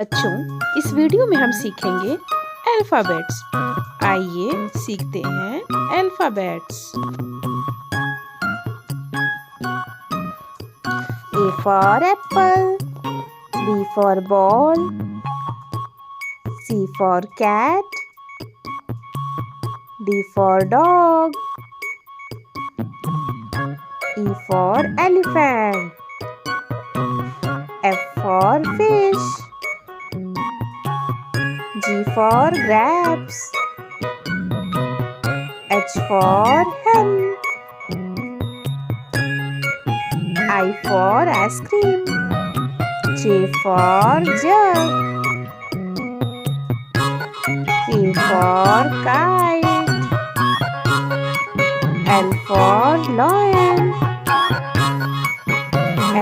बच्चों, इस वीडियो में हम सीखेंगे अल्फ़ाबेट्स। आइए सीखते हैं alphabets. A for apple, B for ball, C for cat, D for dog, E for elephant, F for fish, G for grapes, H for hen, I for ice cream, J for jug, K for kite, L for lion,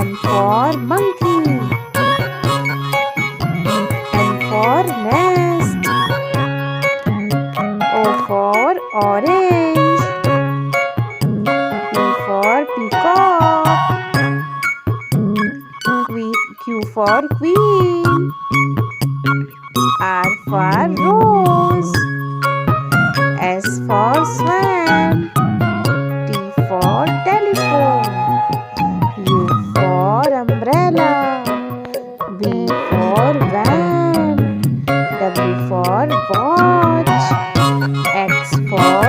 N for monkey, N for nest, O for orange, P for peacock, Q for queen, R for rose, S for swan, T for telephone, U for umbrella, V for van, W for watch, X for